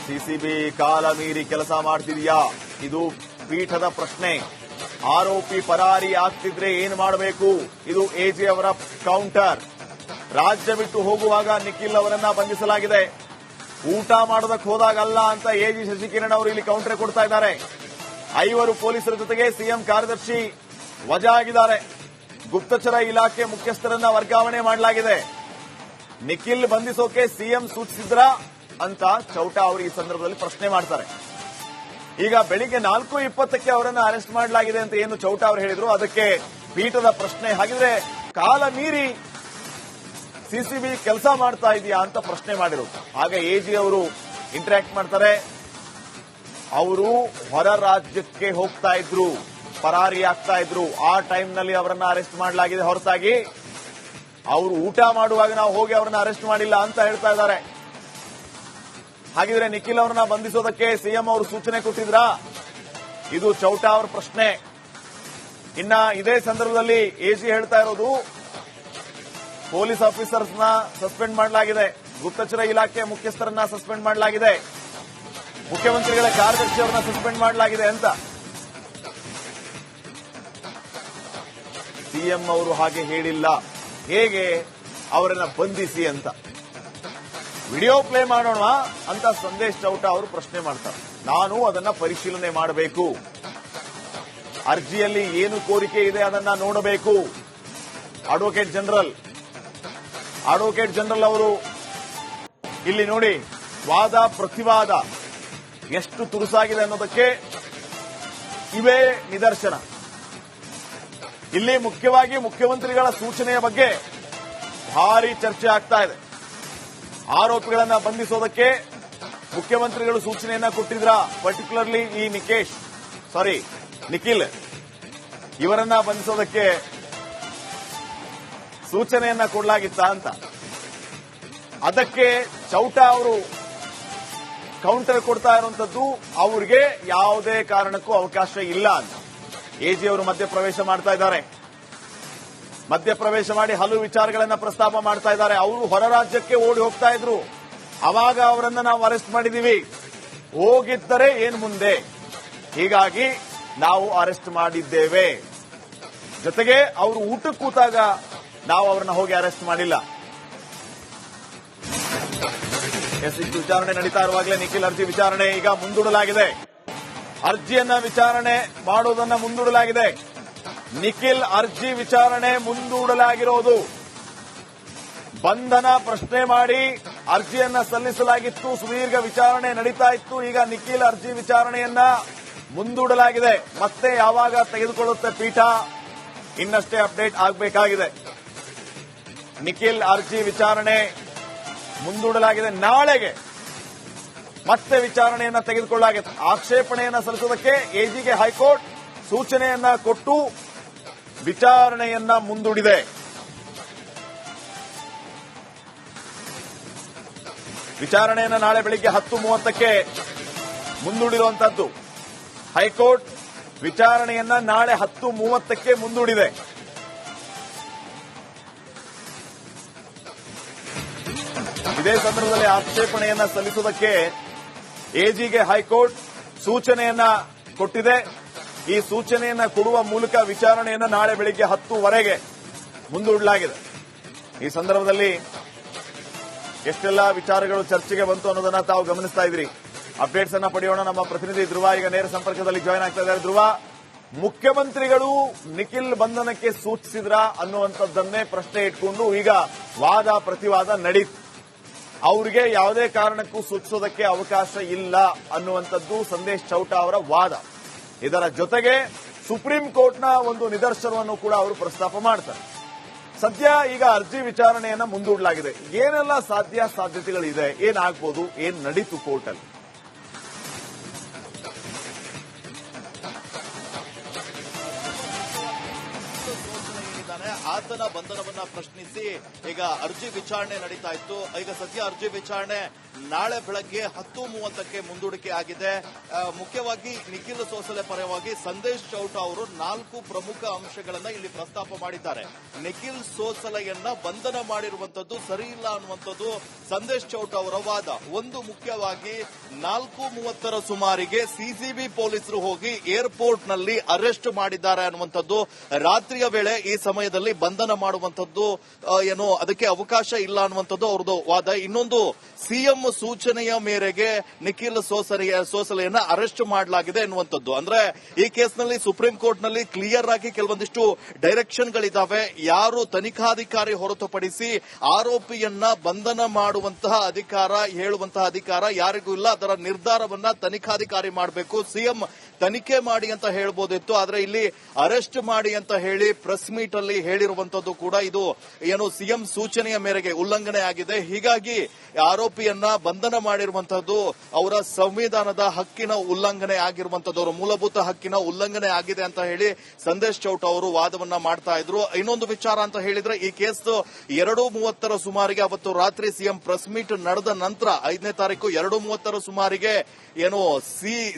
CCB ಕಾಲ ಮೀರಿ ಕೆಲಸ ಮಾಡ್ತಿದೆಯಾ? ಇದು ಪೀಠದ ಪ್ರಶ್ನೆ. ಆರೋಪಿ ಪರಾರಿ ಆಗ್ತಿದ್ರೆ ಏನ್ ಮಾಡಬೇಕು? ಇದು ಎಜಿ ಅವರ ಕೌಂಟರ್. ರಾಜ್ಯ ಬಿಟ್ಟು ಹೋಗುವಾಗ ನಿಖಿಲ್ ಅವರನ್ನ ಬಂಧಿಸಲಾಗಿದೆ. ಊಟ ಮಾಡೋದಕ್ಕೆ ಹೋದಾಗಲ್ಲ ಅಂತ ಎಜಿ ಶಶಿಕಿರಣ್ ಅವರು ಇಲ್ಲಿ ಕೌಂಟರ್ ಕೊಡ್ತಾ ಇದ್ದಾರೆ. 5 ಪೊಲೀಸರ ಜೊತೆಗೆ ಸಿಎಂ ಕಾರ್ಯದರ್ಶಿ ವಜಾ ಆಗಿದ್ದಾರೆ. ಗುಪ್ತಚರ ಇಲಾಖೆ ಮುಖ್ಯಸ್ಥರನ್ನ ವರ್ಗಾವಣೆ ಮಾಡಲಾಗಿದೆ. ನಿಖಿಲ್ ಬಂಧಿಸೋಕೆ ಸಿಎಂ ಸೂಚಿಸಿದ್ರ ಅಂತ ಚೌಟಾ ಅವರು ಈ ಸಂದರ್ಭದಲ್ಲಿ ಪ್ರಶ್ನೆ ಮಾಡ್ತಾರೆ. ಈಗ ಬೆಳಿಗ್ಗೆ 4:20ಕ್ಕೆ ಅವರನ್ನ ಅರೆಸ್ಟ್ ಮಾಡಲಾಗಿದೆ ಅಂತ ಏನು ಚೌಟಾ ಅವರು ಹೇಳಿದ್ರು, ಅದಕ್ಕೆ ಪೀಠದ ಪ್ರಶ್ನೆ. ಹಾಗಿದ್ರೆ ಕಾಲ ಮೀರಿ ಸಿಸಿಬಿ ಕೆಲಸ ಮಾಡ್ತಾ ಇದೆಯಾ ಅಂತ ಪ್ರಶ್ನೆ ಮಾಡಿರೋದು. ಆಗ ಎಜಿ ಅವರು ಇಂಟರಾಕ್ಟ್ ಮಾಡ್ತಾರೆ. ಅವರು ಹೊರ ರಾಜ್ಯಕ್ಕೆ ಹೋಗ್ತಾ ಇದ್ರು, ಪರಾರಿ ಆಗ್ತಾ ಇದ್ರು. ಆ ಟೈಮ್ನಲ್ಲಿ ಅವರನ್ನ ಅರೆಸ್ಟ್ ಮಾಡಲಾಗಿದೆ ಹೊರತಾಗಿ ಅವರು ಊಟ ಮಾಡುವಾಗ ನಾವು ಹೋಗಿ ಅವರನ್ನ ಅರೆಸ್ಟ್ ಮಾಡಿಲ್ಲ ಅಂತ ಹೇಳ್ತಾ ಇದ್ದಾರೆ. ಹಾಗಿದ್ರೆ ನಿಖಿಲ್ ಅವರನ್ನ ಬಂಧಿಸೋದಕ್ಕೆ ಸಿಎಂ ಅವರು ಸೂಚನೆ ಕೊಟ್ಟಿದ್ರಾ? ಇದು ಚೌಟಾ ಅವರ ಪ್ರಶ್ನೆ. ಇನ್ನ ಇದೇ ಸಂದರ್ಭದಲ್ಲಿ ಎಜಿ ಹೇಳ್ತಾ ಇರೋದು, ಪೊಲೀಸ್ ಆಫೀಸರ್ಸ್ನ ಸಸ್ಪೆಂಡ್ ಮಾಡಲಾಗಿದೆ, ಗುಪ್ತಚರ ಇಲಾಖೆ ಮುಖ್ಯಸ್ಥರನ್ನ ಸಸ್ಪೆಂಡ್ ಮಾಡಲಾಗಿದೆ, ಮುಖ್ಯಮಂತ್ರಿಗಳ ಕಾರ್ಯದರ್ಶಿ ಅವರನ್ನ ಸಸ್ಪೆಂಡ್ ಮಾಡಲಾಗಿದೆ ಅಂತ. ಸಿಎಂ ಅವರು ಹಾಗೆ ಹೇಳಿಲ್ಲ. ಹೇಗೆ ಅವರನ್ನ ಬಂಧಿಸಿ ಅಂತ ವಿಡಿಯೋ ಪ್ಲೇ ಮಾಡೋಣ ಅಂತ ಸಂದೇಶ್ ಚೌಟಾ ಅವರು ಪ್ರಶ್ನೆ ಮಾಡ್ತಾರೆ. ನಾನು ಅದನ್ನ ಪರಿಶೀಲನೆ ಮಾಡಬೇಕು, ಅರ್ಜಿಯಲ್ಲಿ ಏನು ಕೋರಿಕೆ ಇದೆ ಅದನ್ನ ನೋಡಬೇಕು. ಅಡ್ವೊಕೇಟ್ ಜನರಲ್ ಅವರು ಇಲ್ಲಿ ನೋಡಿ, ವಾದ ಪ್ರತಿವಾದ ಎಷ್ಟು ತುರುಸಾಗಿದೆ ಅನ್ನೋದಕ್ಕೆ ಇವೇ ನಿದರ್ಶನ. ಇಲ್ಲಿ ಮುಖ್ಯವಾಗಿ ಮುಖ್ಯಮಂತ್ರಿಗಳ ಸೂಚನೆಯ ಬಗ್ಗೆ ಭಾರಿ ಚರ್ಚೆ ಆಗ್ತಾ ಇದೆ. ಆರೋಪಿಗಳನ್ನ ಬಂಧಿಸೋದಕ್ಕೆ ಮುಖ್ಯಮಂತ್ರಿಗಳು ಸೂಚನೆಯನ್ನ ಕೊಟ್ಟಿದ್ರ, ಪರ್ಟಿಕ್ಯುಲರ್ಲಿ ಈ ನಿಖಿಲ್ ಇವರನ್ನ ಬಂಧಿಸೋದಕ್ಕೆ ಸೂಚನೆಯನ್ನ ಕೊಡಲಾಗಿತ್ತ ಅಂತ. ಅದಕ್ಕೆ ಚೌಟಾ ಅವರು ಕೌಂಟರ್ ಕೊಡ್ತಾ ಇರುವಂತದ್ದು, ಅವ್ರಿಗೆ ಯಾವುದೇ ಕಾರಣಕ್ಕೂ ಅವಕಾಶ ಇಲ್ಲ ಅಂತ. ಎಜಿ ಅವರು ಮಧ್ಯಪ್ರವೇಶ ಮಾಡ್ತಾ ಇದ್ದಾರೆ. ಮಧ್ಯಪ್ರವೇಶ ಮಾಡಿ ಹಲವು ವಿಚಾರಗಳನ್ನ ಪ್ರಸ್ತಾಪ ಮಾಡ್ತಾ ಇದ್ದಾರೆ. ಅವರು ಹೊರ ರಾಜ್ಯಕ್ಕೆ ಓಡಿ ಹೋಗ್ತಾ ಇದ್ರು, ಅವಾಗ ಅವರನ್ನ ನಾವು ಅರೆಸ್ಟ್ ಮಾಡಿದೀವಿ. ಹೋಗಿದ್ದರೆ ಏನ್ ಮುಂದೆ, ಹೀಗಾಗಿ ನಾವು ಅರೆಸ್ಟ್ ಮಾಡಿದ್ದೇವೆ. ಜೊತೆಗೆ ಅವರು ಊಟಕ್ಕೆ ಕೂತಾಗ ನಾವು ಅವರನ್ನ ಹೋಗಿ ಅರೆಸ್ಟ್ ಮಾಡಿಲ್ಲ. ಇಷ್ಟು ವಿಚಾರಣೆ ನಡೀತಾ ಇರುವಾಗಲೇ ನಿಖಿಲ್ ಅರ್ಜಿ ವಿಚಾರಣೆ ಈಗ ಮುಂದೂಡಲಾಗಿದೆ. ಅರ್ಜಿಯನ್ನ ವಿಚಾರಣೆ ಮಾಡುವುದನ್ನ ಮುಂದೂಡಲಾಗಿದೆ. ನಿಖಿಲ್ ಅರ್ಜಿ ವಿಚಾರಣೆ ಮುಂದೂಡಲಾಗಿರೋದು. ಬಂಧನ ಪ್ರಶ್ನೆ ಮಾಡಿ ಅರ್ಜಿಯನ್ನ ಸಲ್ಲಿಸಲಾಗಿತ್ತು, ಸುದೀರ್ಘ ವಿಚಾರಣೆ ನಡೀತಾ ಇತ್ತು. ಈಗ ನಿಖಿಲ್ ಅರ್ಜಿ ವಿಚಾರಣೆಯನ್ನ ಮುಂದೂಡಲಾಗಿದೆ. ಮತ್ತೆ ಯಾವಾಗ ತೆಗೆದುಕೊಳ್ಳುತ್ತೆ ಪೀಠ, ಇನ್ನಷ್ಟೇ ಅಪ್ಡೇಟ್ ಆಗಬೇಕಾಗಿದೆ. ನಿಖಿಲ್ ಅರ್ಜಿ ವಿಚಾರಣೆ ಮುಂದೂಡಲಾಗಿದೆ. ನಾಳೆಗೆ ಮತ್ತೆ ವಿಚಾರಣೆಯನ್ನ ತೆಗೆದುಕೊಳ್ಳಲಾಗಿದೆ. ಆಕ್ಷೇಪಣೆಯನ್ನ ಸಲ್ಲಿಸುವುದಕ್ಕೆ ಎಜಿಗೆ ಹೈಕೋರ್ಟ್ ಸೂಚನೆಯನ್ನ ಕೊಟ್ಟು ವಿಚಾರಣೆಯನ್ನ ಮುಂದೂಡಿದೆ. ವಿಚಾರಣೆಯನ್ನ ನಾಳೆ ಬೆಳಿಗ್ಗೆ 10:30ಕ್ಕೆ ಮುಂದೂಡಿರುವಂತದ್ದು. ಹೈಕೋರ್ಟ್ ವಿಚಾರಣೆಯನ್ನ ನಾಳೆ 10:30ಕ್ಕೆ ಮುಂದೂಡಿದೆ. ಇದೇ ಸಂದರ್ಭದಲ್ಲಿ ಆಕ್ಷೇಪಣೆಯನ್ನ ಸಲ್ಲಿಸುವುದಕ್ಕೆ ಎಜಿಗೆ ಹೈಕೋರ್ಟ್ ಸೂಚನೆಯನ್ನ ಕೊಟ್ಟಿದೆ. ಈ ಸೂಚನೆಯನ್ನ ಕೊಡುವ ಮೂಲಕ ವಿಚಾರಣೆಯನ್ನ ನಾಳೆ ಬೆಳಿಗ್ಗೆ 10:00ವರೆಗೆ ಮುಂದೂಡಲಾಗಿದೆ. ಈ ಸಂದರ್ಭದಲ್ಲಿ ಎಷ್ಟೆಲ್ಲ ವಿಚಾರಗಳು ಚರ್ಚೆಗೆ ಬಂತು ಅನ್ನೋದನ್ನ ತಾವು ಗಮನಿಸ್ತಾ ಇದ್ರಿ. ಅಪ್ಡೇಟ್ಸ್ ಅನ್ನ ಪಡೆಯೋಣ. ನಮ್ಮ ಪ್ರತಿನಿಧಿ ಧ್ರುವ ಈಗ ನೇರ ಸಂಪರ್ಕದಲ್ಲಿ ಜಾಯ್ನ್ ಆಗ್ತಾ ಇದ್ದಾರೆ. ಧ್ರುವ, ಮುಖ್ಯಮಂತ್ರಿಗಳು ನಿಖಿಲ್ ಬಂಧನಕ್ಕೆ ಸೂಚಿಸಿದ್ರ ಅನ್ನುವಂಥದ್ದನ್ನೇ ಪ್ರಶ್ನೆ ಇಟ್ಕೊಂಡು ಈಗ ವಾದ ಪ್ರತಿವಾದ ನಡೀತು. ಅವರಿಗೆ ಯಾವುದೇ ಕಾರಣಕ್ಕೂ ಸೂಚಿಸೋದಕ್ಕೆ ಅವಕಾಶ ಇಲ್ಲ ಅನ್ನುವಂಥದ್ದು ಸಂದೇಶ್ ಚೌಟಾ ಅವರ ವಾದ. ಇದರ ಜೊತೆಗೆ ಸುಪ್ರೀಂ ಕೋರ್ಟ್ನ ಒಂದು ನಿದರ್ಶನವನ್ನು ಕೂಡ ಅವರು ಪ್ರಸ್ತಾಪ ಮಾಡ್ತಾರೆ. ಸದ್ಯ ಈಗ ಅರ್ಜಿ ವಿಚಾರಣೆಯನ್ನ ಮುಂದೂಡಲಾಗಿದೆ. ಏನೆಲ್ಲ ಸಾಧ್ಯತೆಗಳಿದೆ, ಏನಾಗಬಹುದು, ಏನ್ ನಡೀತು ಕೋರ್ಟಲ್ಲಿ? ಆತನ ಬಂಧನವನ್ನ ಪ್ರಶ್ನಿಸಿ ಈಗ ಅರ್ಜಿ ವಿಚಾರಣೆ ನಡೀತಾ ಇತ್ತು. ಈಗ ಸದ್ಯ ಅರ್ಜಿ ವಿಚಾರಣೆ ನಾಳೆ ಬೆಳಗ್ಗೆ 10:30ಕ್ಕೆ ಮುಂದೂಡಿಕೆ ಆಗಿದೆ. ಮುಖ್ಯವಾಗಿ ನಿಖಿಲ್ ಸೋಸಲೆ ಪರವಾಗಿ ಸಂದೇಶ್ ಚೌಟ ಅವರು 4 ಪ್ರಮುಖ ಅಂಶಗಳನ್ನ ಇಲ್ಲಿ ಪ್ರಸ್ತಾಪ ಮಾಡಿದ್ದಾರೆ. ನಿಖಿಲ್ ಸೋಸಲೆಯನ್ನ ಬಂಧನ ಮಾಡಿರುವಂತದ್ದು ಸರಿ ಇಲ್ಲ ಅನ್ನುವಂಥದ್ದು ಸಂದೇಶ್ ಚೌಟ ಅವರ ವಾದ. ಒಂದು ಮುಖ್ಯವಾಗಿ 4:30 ಸುಮಾರಿಗೆ ಸಿಸಿಬಿ ಪೊಲೀಸರು ಹೋಗಿ ಏರ್ಪೋರ್ಟ್ ನಲ್ಲಿ ಅರೆಸ್ಟ್ ಮಾಡಿದ್ದಾರೆ ಅನ್ನುವಂಥದ್ದು. ರಾತ್ರಿಯ ವೇಳೆ ಈ ಸಮಯದಲ್ಲಿ ಬಂಧನ ಮಾಡುವಂತದ್ದು ಏನು ಅದಕ್ಕೆ ಅವಕಾಶ ಇಲ್ಲ ಅನ್ನುವಂಥದ್ದು ಅವ್ರದ್ದು ವಾದ. ಇನ್ನೊಂದು ಸಿಎಂ ಸೂಚನೆಯ ಮೇರೆಗೆ ನಿಖಿಲ್ ಸೋಸಲೆಯನ್ನ ಅರೆಸ್ಟ್ ಮಾಡಲಾಗಿದೆ ಎನ್ನುವಂಥದ್ದು. ಅಂದ್ರೆ ಈ ಕೇಸ್ನಲ್ಲಿ ಸುಪ್ರೀಂ ಕೋರ್ಟ್ ನಲ್ಲಿ ಕ್ಲಿಯರ್ ಆಗಿ ಕೆಲವೊಂದಿಷ್ಟು ಡೈರೆಕ್ಷನ್ ಗಳಿದ್ದಾವೆ. ಯಾರು ತನಿಖಾಧಿಕಾರಿ ಹೊರತುಪಡಿಸಿ ಆರೋಪಿಯನ್ನ ಬಂಧನ ಮಾಡುವಂತಹ ಅಧಿಕಾರ, ಹೇಳುವಂತಹ ಅಧಿಕಾರ ಯಾರಿಗೂ ಇಲ್ಲ. ಅದರ ನಿರ್ಧಾರವನ್ನ ತನಿಖಾಧಿಕಾರಿ ಮಾಡಬೇಕು. ಸಿಎಂ ತನಿಖೆ ಮಾಡಿ ಅಂತ ಹೇಳಬಹುದಿತ್ತು, ಆದ್ರೆ ಇಲ್ಲಿ ಅರೆಸ್ಟ್ ಮಾಡಿ ಅಂತ ಹೇಳಿ ಪ್ರೆಸ್ ಮೀಟ್ ಅಲ್ಲಿ ಹೇಳಿರುವಂತದ್ದು ಕೂಡ ಇದು ಏನು ಸಿಎಂ ಸೂಚನೆಯ ಮೇರೆಗೆ ಉಲ್ಲಂಘನೆ ಆಗಿದೆ. ಹೀಗಾಗಿ ಆರೋಪಿಯನ್ನ ಬಂಧನ ಮಾಡಿರುವಂತದ್ದು ಅವರ ಸಂವಿಧಾನದ ಹಕ್ಕಿನ ಉಲ್ಲಂಘನೆ ಆಗಿರುವಂತದ್ದು, ಅವರ ಮೂಲಭೂತ ಹಕ್ಕಿನ ಉಲ್ಲಂಘನೆ ಆಗಿದೆ ಅಂತ ಹೇಳಿ ಸಂದೇಶ್ ಚೌಟ ಅವರು ವಾದವನ್ನ ಮಾಡ್ತಾ ಇದ್ರು. ಇನ್ನೊಂದು ವಿಚಾರ ಅಂತ ಹೇಳಿದ್ರೆ ಈ ಕೇಸ್ 2:30 ಸುಮಾರಿಗೆ ಅವತ್ತು ರಾತ್ರಿ ಸಿಎಂ ಪ್ರೆಸ್ ಮೀಟ್ ನಡೆದ ನಂತರ 5ನೇ ತಾರೀಕು 2:30 ಸುಮಾರಿಗೆ ಏನು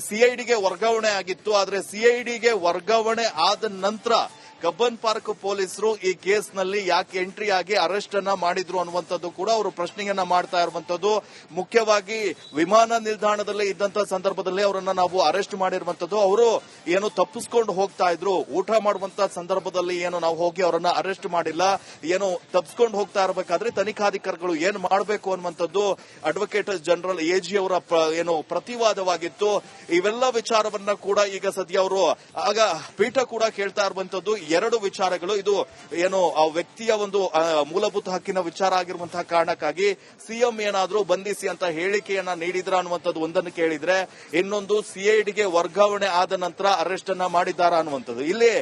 ಸಿಐಡಿಗೆ ವರ್ಗಾವಣೆ ಆಗಿತ್ತು. ಆದ್ರೆ ಸಿಐಡಿಗೆ ವರ್ಗಾವಣೆ ಆದ ನಂತರ ಕಬ್ಬನ್ ಪಾರ್ಕ್ ಪೊಲೀಸರು ಈ ಕೇಸ್ನಲ್ಲಿ ಯಾಕೆ ಎಂಟ್ರಿ ಆಗಿ ಅರೆಸ್ಟ್ ಅನ್ನ ಮಾಡಿದ್ರು ಅನ್ನುವಂಥದ್ದು ಕೂಡ ಅವರು ಪ್ರಶ್ನೆಯನ್ನ ಮಾಡ್ತಾ ಇರುವಂತದ್ದು. ಮುಖ್ಯವಾಗಿ ವಿಮಾನ ನಿಲ್ದಾಣದಲ್ಲಿ ಇದ್ದಂತ ಸಂದರ್ಭದಲ್ಲಿ ಅವರನ್ನ ನಾವು ಅರೆಸ್ಟ್ ಮಾಡಿರುವಂತದ್ದು. ಅವರು ಏನು ತಪ್ಪಿಸ್ಕೊಂಡು ಹೋಗ್ತಾ ಇದ್ರು, ಊಟ ಮಾಡುವಂತ ಸಂದರ್ಭದಲ್ಲಿ ಏನು ನಾವು ಹೋಗಿ ಅವರನ್ನ ಅರೆಸ್ಟ್ ಮಾಡಿಲ್ಲ. ಏನು ತಪ್ಪಿಸ್ಕೊಂಡು ಹೋಗ್ತಾ ಇರಬೇಕಾದ್ರೆ ತನಿಖಾಧಿಕಾರಿಗಳು ಏನ್ ಮಾಡಬೇಕು ಅನ್ನುವಂಥದ್ದು ಅಡ್ವೊಕೇಟ್ ಜನರಲ್ ಎಜಿ ಅವರ ಏನು ಪ್ರತಿವಾದವಾಗಿತ್ತು. ಇವೆಲ್ಲ ವಿಚಾರವನ್ನ ಕೂಡ ಈಗ ಸದ್ಯ ಅವರು ಆಗ ಪೀಠ ಕೂಡ ಕೇಳ್ತಾ ಇರುವಂತದ್ದು. 2 ವಿಚಾರಗಳು, ಇದು ಏನು ಆ ವ್ಯಕ್ತಿಯ ಒಂದು ಮೂಲಭೂತ ಹಕ್ಕಿನ ವಿಚಾರ ಆಗಿರುವಂತಹ ಕಾರಣಕ್ಕಾಗಿ ಸಿಎಂ ಏನಾದ್ರೂ ಬಂಧಿಸಿ ಅಂತ ಹೇಳಿಕೆಯನ್ನ ನೀಡಿದ್ರ ಅನ್ನುವಂಥದ್ದು ಒಂದನ್ನು ಕೇಳಿದ್ರೆ, ಇನ್ನೊಂದು ಸಿಐಡಿಗೆ ವರ್ಗಾವಣೆ ಆದ ನಂತರ ಅರೆಸ್ಟ್ ಅನ್ನ ಮಾಡಿದ್ದಾರಾ ಅನ್ನುವಂಥದ್ದು. ಇಲ್ಲಿ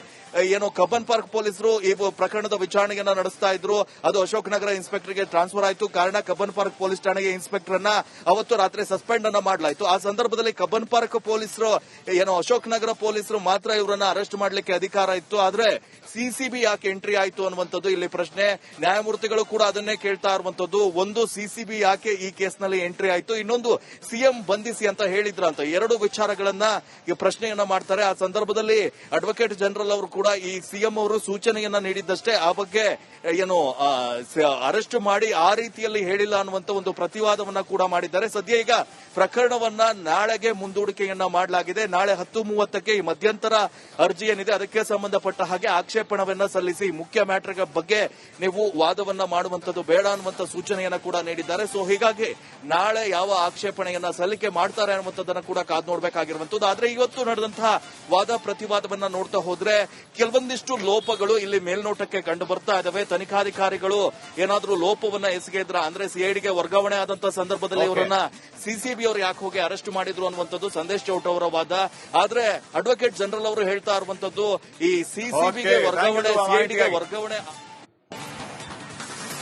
ಏನು ಕಬ್ಬನ್ ಪಾರ್ಕ್ ಪೊಲೀಸರು ಈ ಪ್ರಕರಣದ ವಿಚಾರಣೆಯನ್ನ ನಡೆಸ್ತಾ ಇದ್ರು. ಅದು ಅಶೋಕ್ ನಗರ ಇನ್ಸ್ಪೆಕ್ಟರ್ಗೆ ಟ್ರಾನ್ಸ್ಫರ್ ಆಯಿತು. ಕಾರಣ ಕಬ್ಬನ್ ಪಾರ್ಕ್ ಪೊಲೀಸ್ ಠಾಣೆಗೆ ಇನ್ಸ್ಪೆಕ್ಟರ್ ಅನ್ನ ಅವತ್ತು ರಾತ್ರಿ ಸಸ್ಪೆಂಡ್ ಅನ್ನ ಮಾಡಲಾಯಿತು. ಆ ಸಂದರ್ಭದಲ್ಲಿ ಕಬ್ಬನ್ ಪಾರ್ಕ್ ಪೊಲೀಸರು ಏನು ಅಶೋಕ್ ನಗರ ಪೊಲೀಸರು ಮಾತ್ರ ಇವರನ್ನ ಅರೆಸ್ಟ್ ಮಾಡಲಿಕ್ಕೆ ಅಧಿಕಾರ ಇತ್ತು. ಆದ್ರೆ ಸಿಸಿಬಿ ಯಾಕೆ ಎಂಟ್ರಿ ಆಯಿತು ಅನ್ನುವಂಥದ್ದು ಇಲ್ಲಿ ಪ್ರಶ್ನೆ. ನ್ಯಾಯಮೂರ್ತಿಗಳು ಕೂಡ ಅದನ್ನೇ ಕೇಳ್ತಾ ಇರುವಂತದ್ದು. ಒಂದು, ಸಿಸಿಬಿ ಯಾಕೆ ಈ ಕೇಸ್ನಲ್ಲಿ ಎಂಟ್ರಿ ಆಯಿತು, ಇನ್ನೊಂದು ಸಿಎಂ ಬಂಧಿಸಿ ಅಂತ ಹೇಳಿದ್ರ ಅಂತ 2 ವಿಚಾರಗಳನ್ನ ಪ್ರಶ್ನೆಯನ್ನ ಮಾಡ್ತಾರೆ. ಆ ಸಂದರ್ಭದಲ್ಲಿ ಅಡ್ವೊಕೇಟ್ ಜನರಲ್ ಅವರು ಕೂಡ ಈ ಸಿಎಂ ಅವರು ಸೂಚನೆಯನ್ನ ನೀಡಿದ್ದಷ್ಟೇ, ಆ ಬಗ್ಗೆ ಏನು ಅರೆಸ್ಟ್ ಮಾಡಿ ಆ ರೀತಿಯಲ್ಲಿ ಹೇಳಿಲ್ಲ ಅನ್ನುವಂತ ಒಂದು ಪ್ರತಿವಾದವನ್ನ ಕೂಡ ಮಾಡಿದ್ದಾರೆ. ಸದ್ಯ ಈಗ ಪ್ರಕರಣವನ್ನ ನಾಳೆಗೆ ಮುಂದೂಡಿಕೆಯನ್ನ ಮಾಡಲಾಗಿದೆ. ನಾಳೆ 10:30ಕ್ಕೆ ಈ ಮಧ್ಯಂತರ ಅರ್ಜಿ ಏನಿದೆ ಅದಕ್ಕೆ ಸಂಬಂಧಪಟ್ಟ ಹಾಗೆ ಆಕ್ಷೇಪಣವನ್ನ ಸಲ್ಲಿಸಿ ಮುಖ್ಯ ಮ್ಯಾಟರ್ ಬಗ್ಗೆ ನೀವು ವಾದವನ್ನ ಮಾಡುವಂತದ್ದು ಬೇಡ ಅನ್ನುವಂತ ಸೂಚನೆಯನ್ನ ಕೂಡ ನೀಡಿದ್ದಾರೆ. ಸೊ ಹೀಗಾಗಿ ನಾಳೆ ಯಾವ ಆಕ್ಷೇಪಣೆಯನ್ನ ಸಲ್ಲಿಕೆ ಮಾಡ್ತಾರೆ ಅನ್ನುವಂಥದ್ದನ್ನ ಕೂಡ ಕಾದು ನೋಡಬೇಕಾಗಿರುವಂತದ್ದು. ಆದ್ರೆ ಇವತ್ತು ನಡೆದಂತಹ ವಾದ ಪ್ರತಿವಾದವನ್ನ ನೋಡ್ತಾ ಹೋದ್ರೆ ಕೆಲವೊಂದಿಷ್ಟು ಲೋಪಗಳು ಇಲ್ಲಿ ಮೇಲ್ನೋಟಕ್ಕೆ ಕಂಡು ಬರ್ತಾ ಇದಾವೆ. ತನಿಖಾಧಿಕಾರಿಗಳು ಏನಾದ್ರೂ ಲೋಪವನ್ನ ಎಸಗಿದ್ರ, ಅಂದ್ರೆ ಸಿಐಡಿಗೆ ವರ್ಗಾವಣೆ ಆದಂತಹ ಸಂದರ್ಭದಲ್ಲಿ ಇವರನ್ನ ಸಿಸಿಬಿ ಅವರು ಯಾಕೆ ಹೋಗಿ ಅರೆಸ್ಟ್ ಮಾಡಿದ್ರು ಅನ್ನುವಂಥದ್ದು ಸಂದೇಶ್ ಚೌಟ ಅವರ ವಾದ. ಆದ್ರೆ ಅಡ್ವೊಕೇಟ್ ಜನರಲ್ ಅವರು ಹೇಳ್ತಾ ಇರುವಂತದ್ದು ಈ ಸಿಸಿಬಿಗೆ ವರ್ಗಾವಣೆ, ಸಿಐಡಿಗೆ ವರ್ಗಾವಣೆ